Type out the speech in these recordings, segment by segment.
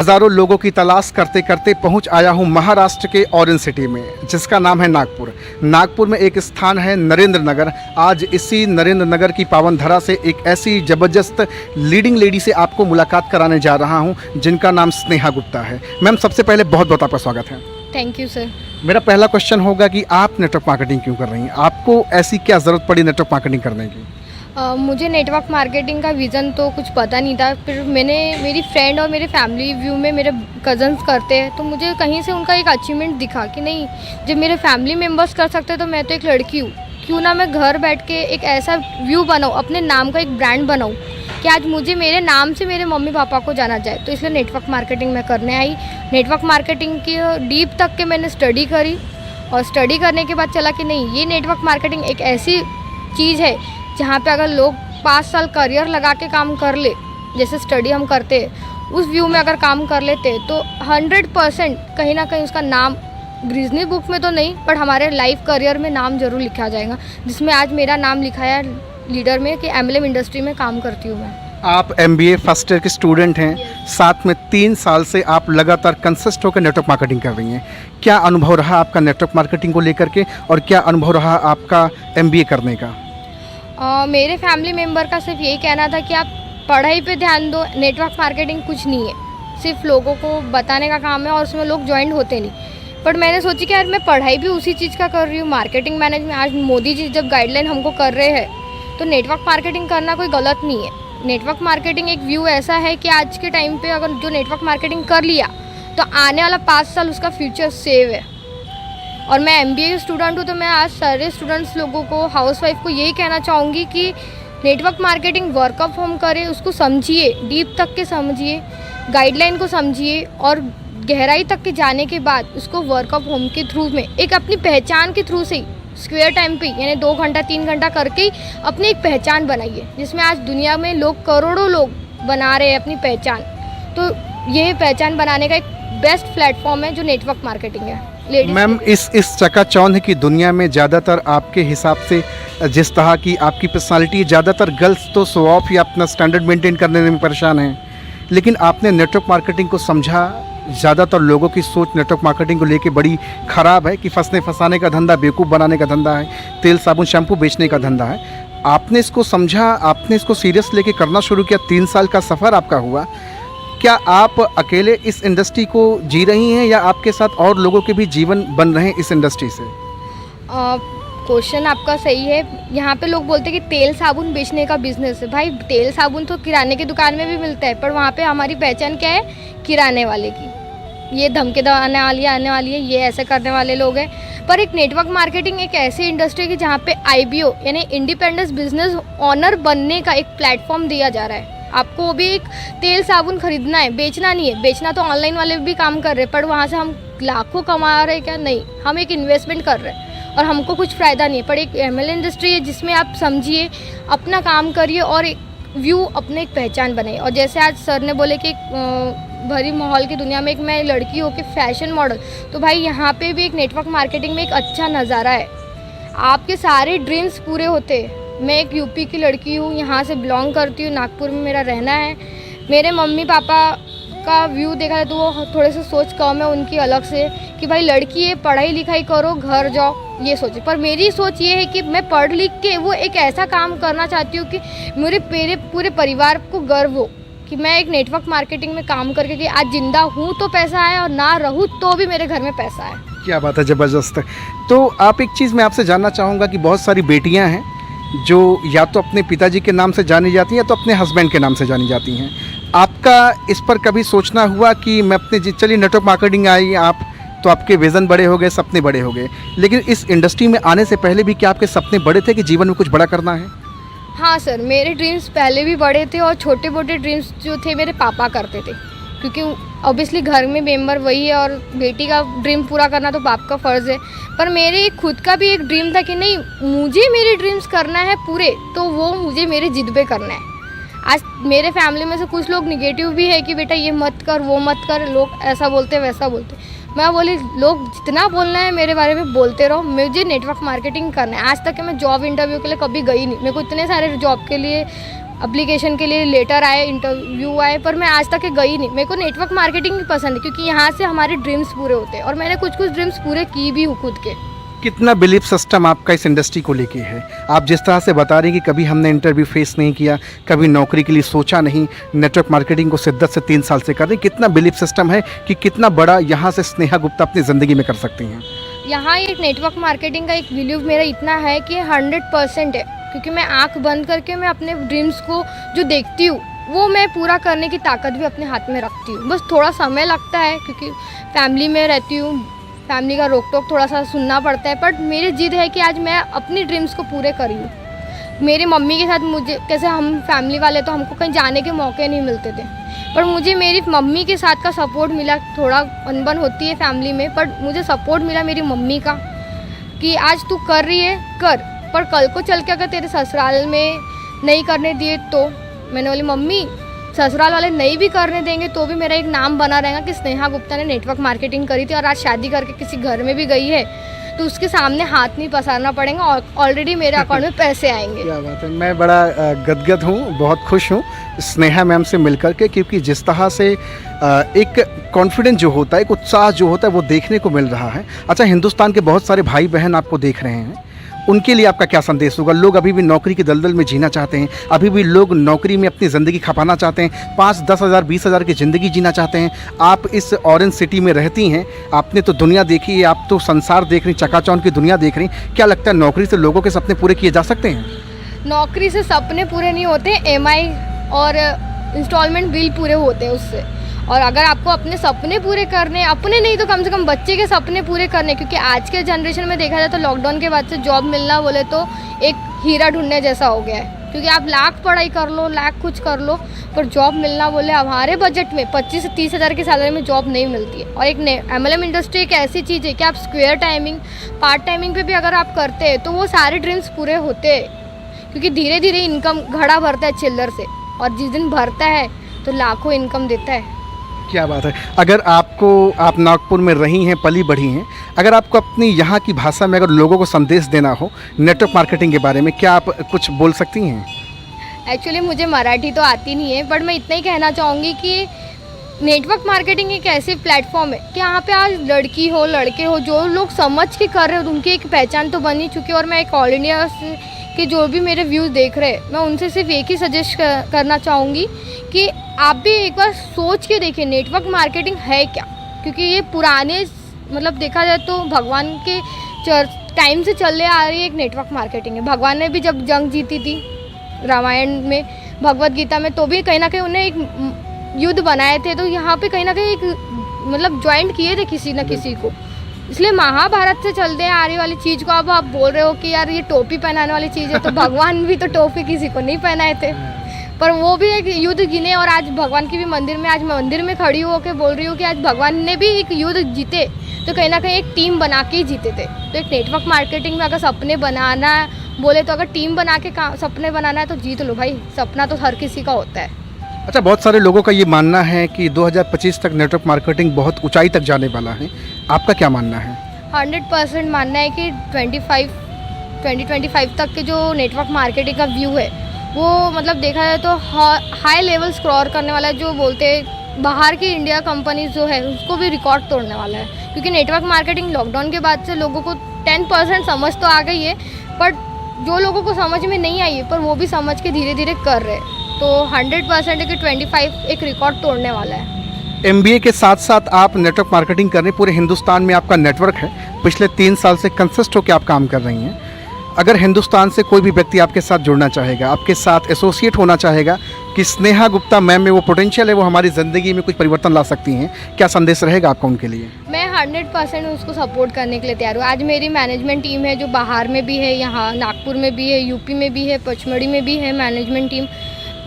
हजारों लोगों की तलाश करते करते पहुंच आया हूं महाराष्ट्र के ऑरेंज सिटी में, जिसका नाम है नागपुर। नागपुर में एक स्थान है नरेंद्र नगर। आज इसी नरेंद्र नगर की पावन धरा से एक ऐसी ज़बरदस्त लीडिंग लेडी से आपको मुलाकात कराने जा रहा हूं, जिनका नाम स्नेहा गुप्ता है। मैम, सबसे पहले बहुत बहुत आपका स्वागत है। Thank you sir. मेरा पहला क्वेश्चन होगा कि आप नेटवर्क मार्केटिंग क्यों कर रही हैं? आपको ऐसी क्या ज़रूरत पड़ी नेटवर्क मार्केटिंग करने की? मुझे नेटवर्क मार्केटिंग का विज़न तो कुछ पता नहीं था। फिर मेरी फ्रेंड और मेरे फैमिली व्यू में मेरे कज़न्स करते हैं, तो मुझे कहीं से उनका एक अचीवमेंट दिखा कि नहीं, जब मेरे फैमिली मेम्बर्स कर सकते हैं तो मैं तो एक लड़की हूँ, क्यों ना मैं घर बैठ के एक ऐसा व्यू बनाऊँ, अपने नाम का एक ब्रांड बनाऊँ कि आज मुझे मेरे नाम से मेरे मम्मी पापा को जाना जाए। तो इसलिए नेटवर्क मार्केटिंग मैं करने आई। नेटवर्क मार्केटिंग की डीप तक के मैंने स्टडी करी, और स्टडी करने के बाद चला कि नहीं, ये नेटवर्क मार्केटिंग एक ऐसी चीज़ है जहाँ पे अगर लोग 5 साल करियर लगा के काम कर ले, जैसे स्टडी हम करते हैं उस व्यू में अगर काम कर लेते तो 100% कहीं ना कहीं उसका नाम ग्रीजनी बुक में तो नहीं, पर हमारे लाइफ करियर में नाम ज़रूर लिखा जाएगा, जिसमें आज मेरा नाम लिखा है लीडर में कि MLM इंडस्ट्री में काम करती हूँ मैं। आप MBA फर्स्ट ईयर के स्टूडेंट हैं, साथ में 3 साल से आप लगातार कंसिस्ट होकर नेटवर्क मार्केटिंग कर रही हैं। क्या अनुभव रहा आपका नेटवर्क मार्केटिंग को लेकर के, और क्या अनुभव रहा आपका MBA करने का? मेरे फैमिली मेम्बर का सिर्फ यही कहना था कि आप पढ़ाई पे ध्यान दो, नेटवर्क मार्केटिंग कुछ नहीं है, सिर्फ लोगों को बताने का काम है और उसमें लोग ज्वाइन होते नहीं। पर मैंने सोची कि यार मैं पढ़ाई भी उसी चीज़ का कर रही हूँ, मार्केटिंग मैनेजमेंट। आज मोदी जी जब गाइडलाइन हमको कर रहे हैं तो नेटवर्क मार्केटिंग करना कोई गलत नहीं है। नेटवर्क मार्केटिंग एक व्यू ऐसा है कि आज के टाइम पे अगर जो नेटवर्क मार्केटिंग कर लिया तो आने वाला 5 साल उसका फ्यूचर सेव है। और मैं MBA स्टूडेंट हूँ, तो मैं आज सारे स्टूडेंट्स लोगों को, हाउसवाइफ को यही कहना चाहूँगी कि network marketing work of home करें, उसको समझिए, डीप तक के समझिए, गाइडलाइन को समझिए, और गहराई तक के जाने के बाद उसको वर्क ऑफ होम के थ्रू में एक अपनी पहचान के थ्रू से ही स्क्वायर टाइम पे, यानी 2 घंटा 3 घंटा करके ही अपनी एक पहचान बनाइए, जिसमें आज दुनिया में लोग, करोड़ों लोग बना रहे हैं अपनी पहचान। तो ये पहचान बनाने का एक बेस्ट प्लेटफॉर्म है जो नेटवर्क मार्केटिंग है। मैम, इस चकाचौंध की दुनिया में ज़्यादातर आपके हिसाब से जिस तरह की आपकी पर्सनालिटी, ज़्यादातर गर्ल्स तो शो ऑफ या अपना स्टैंडर्ड मेंटेन करने में परेशान हैं, लेकिन आपने नेटवर्क मार्केटिंग को समझा। ज़्यादातर लोगों की सोच नेटवर्क मार्केटिंग को लेके बड़ी ख़राब है कि फंसने फंसाने का धंधा, बेवकूफ़ बनाने का धंधा है, तेल साबुन शैम्पू बेचने का धंधा है। आपने इसको समझा, आपने इसको सीरियस लेके करना शुरू किया, 3 साल का सफ़र आपका हुआ। क्या आप अकेले इस इंडस्ट्री को जी रही हैं, या आपके साथ और लोगों के भी जीवन बन रहे हैं इस इंडस्ट्री से? क्वेश्चन आपका सही है। यहाँ पे लोग बोलते हैं कि तेल साबुन बेचने का बिजनेस है। भाई, तेल साबुन तो किराने की दुकान में भी मिलता है, पर वहाँ पे हमारी पहचान क्या है? किराने वाले की। ये धमकी आने वाली है, ये ऐसे करने वाले लोग हैं। पर एक नेटवर्क मार्केटिंग एक ऐसी इंडस्ट्री है कि जहाँ पे IBO यानी इंडिपेंडेंस बिजनेस ऑनर बनने का एक प्लेटफॉर्म दिया जा रहा है। आपको वो भी एक तेल साबुन खरीदना है, बेचना नहीं है। बेचना तो ऑनलाइन वाले भी काम कर रहे हैं, पर वहाँ से हम लाखों कमा रहे हैं क्या? नहीं, हम एक इन्वेस्टमेंट कर रहे हैं और हमको कुछ फ़ायदा नहीं है। पर एक MLM इंडस्ट्री है जिसमें आप समझिए, अपना काम करिए और एक व्यू, अपने एक पहचान बनाइए। और जैसे आज सर ने बोले कि भरी माहौल की दुनिया में एक मैं लड़की हो के फैशन मॉडल, तो भाई यहाँ पे भी एक नेटवर्क मार्केटिंग में एक अच्छा नज़ारा है। आपके सारे ड्रीम्स पूरे होते हैं। मैं एक UP की लड़की हूँ, यहाँ से बिलोंग करती हूँ, नागपुर में मेरा रहना है। मेरे मम्मी पापा का व्यू देखा जाए तो वो थोड़े से सोच कम है उनकी अलग से, कि भाई लड़की है, पढ़ाई लिखाई करो, घर जाओ, ये सोचे। पर मेरी सोच ये है कि मैं पढ़ लिख के वो एक ऐसा काम करना चाहती हूँ कि मेरे पूरे परिवार को गर्व हो कि मैं एक नेटवर्क मार्केटिंग में काम करके कि आज जिंदा हूँ तो पैसा है, और ना रहूँ तो भी मेरे घर में पैसा है। क्या बात है, ज़बरदस्त है। तो आप, एक चीज़ मैं आपसे जानना चाहूँगा कि बहुत सारी बेटियाँ हैं जो या तो अपने पिताजी के नाम से जानी जाती हैं, या तो अपने हस्बैंड के नाम से जानी जाती हैं। आपका इस पर कभी सोचना हुआ कि मैं अपने, चलिए नेटवर्क मार्केटिंग आई आप, तो आपके विज़न बड़े हो गए, सपने बड़े हो गए, लेकिन इस इंडस्ट्री में आने से पहले भी क्या आपके सपने बड़े थे कि जीवन में कुछ बड़ा करना है? हाँ सर, मेरे ड्रीम्स पहले भी बड़े थे, और छोटे मोटे ड्रीम्स जो थे मेरे पापा करते थे, क्योंकि ऑब्वियसली घर में मेंबर वही है और बेटी का ड्रीम पूरा करना तो बाप का फ़र्ज़ है। पर मेरे खुद का भी एक ड्रीम था कि नहीं, मुझे मेरे ड्रीम्स करना है पूरे, तो वो मुझे मेरे जिद पे करना है। आज मेरे फैमिली में से कुछ लोग निगेटिव भी है कि बेटा ये मत कर, वो मत कर, लोग ऐसा बोलते वैसा बोलते। मैं बोली, लोग जितना बोलना है मेरे बारे में बोलते रहो, मुझे नेटवर्क मार्केटिंग करना है। आज तक मैं जॉब इंटरव्यू के लिए कभी गई नहीं। मेरे को इतने सारे जॉब के लिए एप्लीकेशन के लिए लेटर आए, इंटरव्यू आए, पर मैं आज तक गई नहीं। मेरे को नेटवर्क मार्केटिंग ही पसंद है क्योंकि यहाँ से हमारे ड्रीम्स पूरे होते हैं और मैंने कुछ कुछ ड्रीम्स पूरे की भी हूँ खुद के। कितना बिलीफ सिस्टम आपका इस इंडस्ट्री को लेके है? आप जिस तरह से बता रही हैं कि कभी हमने इंटरव्यू फेस नहीं किया, कभी नौकरी के लिए सोचा नहीं, नेटवर्क मार्केटिंग को शिद्दत से 3 साल से कर रही हैं, कितना बिलीफ सिस्टम है कि कितना बड़ा यहाँ से स्नेहा गुप्ता अपनी ज़िंदगी में कर सकती हैं? यहाँ एक नेटवर्क मार्केटिंग का एक बिलीव मेरा इतना है कि 100% है, क्योंकि मैं आंख बंद करके मैं अपने ड्रीम्स को जो देखती हूँ वो मैं पूरा करने की ताकत भी अपने हाथ में रखती हूँ। बस थोड़ा समय लगता है क्योंकि फैमिली में रहती हूँ, फैमिली का रोक टोक थोड़ा सा सुनना पड़ता है, बट मेरी जिद है कि आज मैं अपनी ड्रीम्स को पूरे करी हूँ। मेरी मम्मी के साथ मुझे कैसे, हम फैमिली वाले तो हमको कहीं जाने के मौके नहीं मिलते थे, पर मुझे मेरी मम्मी के साथ का सपोर्ट मिला। थोड़ा अनबन होती है फैमिली में, पर मुझे सपोर्ट मिला मेरी मम्मी का कि आज तू कर रही है कर, पर कल को चल के अगर तेरे ससुराल में नहीं करने दिए तो। मैंने बोली मम्मी ससुराल वाले नहीं भी करने देंगे तो भी मेरा एक नाम बना रहेगा कि स्नेहा गुप्ता ने नेटवर्क मार्केटिंग करी थी और आज शादी करके किसी घर में भी गई है तो उसके सामने हाथ नहीं पसारना पड़ेगा और ऑलरेडी मेरे अकाउंट में पैसे आएंगे। क्या बात है, मैं बड़ा गदगद हूँ, बहुत खुश हूँ स्नेहा मैम से मिलकर के, क्योंकि जिस तरह से एक कॉन्फिडेंस जो होता है, एक उत्साह जो होता है वो देखने को मिल रहा है। अच्छा, हिंदुस्तान के बहुत सारे भाई बहन आपको देख रहे हैं, उनके लिए आपका क्या संदेश होगा? लोग अभी भी नौकरी की दलदल में जीना चाहते हैं, अभी भी लोग नौकरी में अपनी ज़िंदगी खपाना चाहते हैं, 5-10 हज़ार 20 हज़ार की ज़िंदगी जीना चाहते हैं। आप इस ऑरेंज सिटी में रहती हैं, आपने तो दुनिया देखी है, आप तो संसार देख रही, चकाचौंध की दुनिया देख रही। क्या लगता है नौकरी से लोगों के सपने पूरे किए जा सकते हैं? नौकरी से सपने पूरे नहीं होते, EMI और इंस्टॉलमेंट बिल पूरे होते हैं उससे। और अगर आपको अपने सपने पूरे करने, अपने नहीं तो कम से कम बच्चे के सपने पूरे करने, क्योंकि आज के जनरेशन में देखा जाए तो लॉकडाउन के बाद से जॉब मिलना बोले तो एक हीरा ढूंढने जैसा हो गया है, क्योंकि आप लाख पढ़ाई कर लो, लाख कुछ कर लो, पर जॉब मिलना बोले हमारे बजट में 25 से 30 हज़ार की सैलरी में जॉब नहीं मिलती है। और एक MLM इंडस्ट्री एक ऐसी चीज़ है कि आप स्क्वायर टाइमिंग, पार्ट टाइमिंग पे भी अगर आप करते हैं तो वो सारे ड्रीम्स पूरे होते हैं, क्योंकि धीरे धीरे इनकम घड़ा भरता है चिल्लर से, और जिस दिन भरता है तो लाखों इनकम देता है। क्या बात है। अगर आप नागपुर में रही हैं, पली बढ़ी हैं, अगर आपको अपनी यहाँ की भाषा में अगर लोगों को संदेश देना हो नेटवर्क मार्केटिंग के बारे में, क्या आप कुछ बोल सकती हैं? एक्चुअली मुझे मराठी तो आती नहीं है, बट मैं इतना ही कहना चाहूँगी कि नेटवर्क मार्केटिंग एक ऐसी प्लेटफॉर्म है कि यहाँ पे आज लड़की हो लड़के हो, जो लोग समझ के कर रहे हो उनकी एक पहचान तो बन ही चुकी है। और मैं एक ऑल इंडिया के जो भी मेरे व्यूज़ देख रहे हैं, मैं उनसे सिर्फ एक ही सजेस्ट करना चाहूँगी कि आप भी एक बार सोच के देखिए नेटवर्क मार्केटिंग है क्या, क्योंकि ये पुराने मतलब देखा जाए तो भगवान के टाइम से चले आ रही है एक नेटवर्क मार्केटिंग है। भगवान ने भी जब जंग जीती थी रामायण में, भगवत गीता में, तो भी कहीं ना कहीं उन्हें एक युद्ध बनाए थे, तो यहाँ पे कहीं ना कहीं एक मतलब ज्वाइंट किए थे किसी न किसी को। इसलिए महाभारत से चलते आ रही वाली चीज़ को अब आप बोल रहे हो कि यार ये टोपी पहनाने वाली चीज़ है, तो भगवान भी तो टोपी किसी को नहीं पहनाए थे, पर वो भी एक युद्ध गिने। और आज भगवान की भी मंदिर में, आज मंदिर में खड़ी होकर बोल रही हूँ कि आज भगवान ने भी एक युद्ध जीते, तो कहीं ना कहीं एक टीम बना के ही जीते थे। तो एक नेटवर्क मार्केटिंग में अगर सपने बनाना बोले तो अगर टीम बना के सपने बनाना है तो जीत लो भाई, सपना तो हर किसी का होता है। अच्छा, बहुत सारे लोगों का ये मानना है कि 2025 तक नेटवर्क मार्केटिंग बहुत ऊंचाई तक जाने वाला है, आपका क्या मानना है? 100% मानना है कि 2025 तक के जो नेटवर्क मार्केटिंग का व्यू है वो मतलब देखा जाए तो हाई लेवल स्क्रॉर करने वाला है। जो बोलते हैं बाहर की इंडिया कंपनीज जो है उसको भी रिकॉर्ड तोड़ने वाला है, क्योंकि नेटवर्क मार्केटिंग लॉकडाउन के बाद से लोगों को 10% समझ तो आ गई है, बट जो लोगों को समझ में नहीं आई है पर वो भी समझ के धीरे धीरे कर रहे हैं। तो 100% है कि 25 एक रिकॉर्ड तोड़ने वाला है। MBA के साथ साथ आप नेटवर्क मार्केटिंग कर रहे हैं, पूरे हिंदुस्तान में आपका नेटवर्क है, पिछले 3 साल से कंसिस्ट होकर आप काम कर रही हैं। अगर हिंदुस्तान से कोई भी व्यक्ति आपके साथ जुड़ना चाहेगा, आपके साथ एसोसिएट होना चाहेगा कि स्नेहा गुप्ता मैम में वो पोटेंशियल है, वो हमारी ज़िंदगी में कुछ परिवर्तन ला सकती हैं, क्या संदेश रहेगा आपका उनके लिए? मैं 100% उसको सपोर्ट करने के लिए तैयार हूँ। आज मेरी मैनेजमेंट टीम है जो बाहर में भी है, यहाँ नागपुर में भी है, यूपी में भी है, पचमढ़ी में भी है मैनेजमेंट टीम।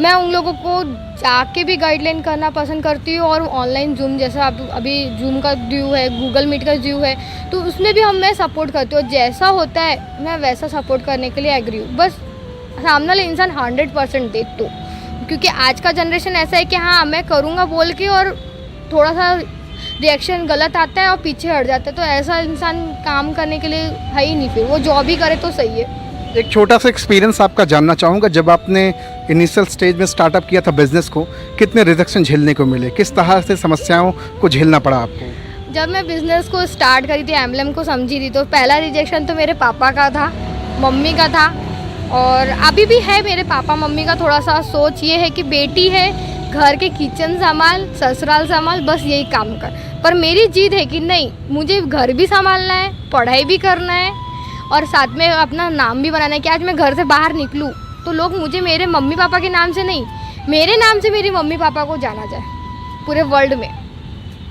मैं उन लोगों को जाके भी गाइडलाइन करना पसंद करती हूँ, और ऑनलाइन जूम जैसा अभी जूम का ड्यू है, गूगल मीट का ड्यू है, तो उसमें भी मैं सपोर्ट करती हूँ। जैसा होता है मैं वैसा सपोर्ट करने के लिए एग्री हूँ, बस सामने वाला इंसान 100% दे तो, क्योंकि आज का जनरेशन ऐसा है कि हाँ मैं करूँगा बोल के और थोड़ा सा रिएक्शन गलत आता है और पीछे हट जाता है, तो ऐसा इंसान काम करने के लिए है ही नहीं, फिर वो जॉब ही करे तो सही है। एक छोटा सा एक्सपीरियंस आपका जानना चाहूँगा, जब आपने इनिशियल स्टेज में स्टार्टअप किया था बिजनेस को, कितने रिजेक्शन झेलने को मिले, किस तरह से समस्याओं को झेलना पड़ा आपको? जब मैं बिज़नेस को स्टार्ट करी थी, एमएलएम को समझी थी, तो पहला रिजेक्शन तो मेरे पापा का था, मम्मी का था, और अभी भी है मेरे पापा मम्मी का थोड़ा सा सोच ये है कि बेटी है, घर के किचन संभाल, ससुराल संभाल, बस यही काम कर। पर मेरी जिद है कि नहीं, मुझे घर भी संभालना है, पढ़ाई भी करना है और साथ में अपना नाम भी बनाना है कि आज मैं घर से बाहर निकलूँ तो लोग मुझे मेरे मम्मी पापा के नाम से नहीं, मेरे नाम से मेरी मम्मी पापा को जाना जाए पूरे वर्ल्ड में।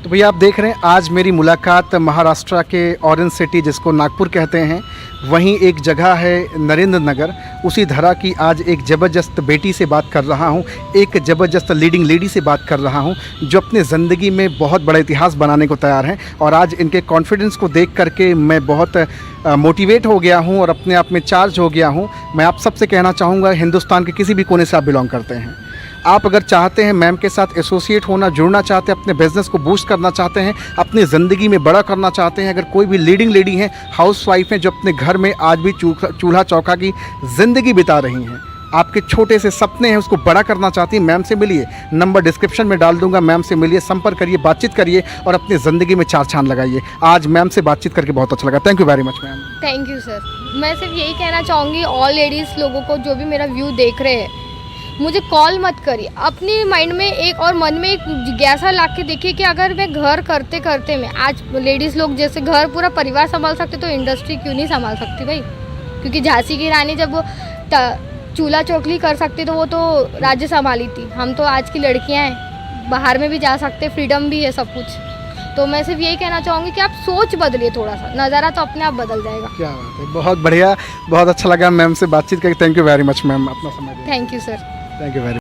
तो भैया आप देख रहे हैं आज मेरी मुलाकात महाराष्ट्र के ऑरेंज सिटी जिसको नागपुर कहते हैं, वहीं एक जगह है नरेंद्र नगर, उसी धरा की आज एक ज़बरदस्त बेटी से बात कर रहा हूं, एक ज़बरदस्त लीडिंग लेडी से बात कर रहा हूं जो अपने ज़िंदगी में बहुत बड़ा इतिहास बनाने को तैयार हैं। और आज इनके कॉन्फिडेंस को देख करके मैं बहुत मोटिवेट हो गया हूं और अपने आप में चार्ज हो गया हूं। मैं आप सबसे कहना चाहूँगा, हिंदुस्तान के किसी भी कोने से आप बिलोंग करते हैं, आप अगर चाहते हैं मैम के साथ एसोसिएट होना, जुड़ना चाहते हैं, अपने बिजनेस को बूस्ट करना चाहते हैं, अपनी ज़िंदगी में बड़ा करना चाहते हैं, अगर कोई भी लीडिंग लेडी हैं, हाउसवाइफ हैं जो अपने घर में आज भी चूल्हा चौका की ज़िंदगी बिता रही हैं, आपके छोटे से सपने हैं उसको बड़ा करना चाहती हैं, मैम से मिलिए। नंबर डिस्क्रिप्शन में डाल दूंगा, मैम से मिलिए, संपर्क करिए, बातचीत करिए और अपनी ज़िंदगी में चार चांद लगाइए। आज मैम से बातचीत करके बहुत अच्छा लगा। Thank you very much ma'am. Thank you sir. मैं सिर्फ यही कहना चाहूँगी ऑल लेडीज़ लोगों को जो भी मेरा व्यू देख रहे हैं, मुझे कॉल मत करिए, अपनी माइंड में एक और मन में एक जिज्ञासा ला के देखिए कि अगर मैं घर करते करते मैं आज लेडीज़ लोग जैसे घर पूरा परिवार संभाल सकते तो इंडस्ट्री क्यों नहीं संभाल सकती भाई? क्योंकि झांसी की रानी जब वो चूल्हा चौकली कर सकती तो वो तो राज्य संभाली थी। हम तो आज की लड़कियां हैं, बाहर में भी जा सकते, फ्रीडम भी है, सब कुछ। तो मैं सिर्फ यही कहना चाहूँगी कि आप सोच बदलिए थोड़ा सा, नज़ारा तो अपने आप बदल जाएगा। क्या बात है, बहुत बढ़िया, बहुत अच्छा लगा मैम से बातचीत करके। Thank you very much ma'am, अपना समय दिया। Thank you sir. Thank you very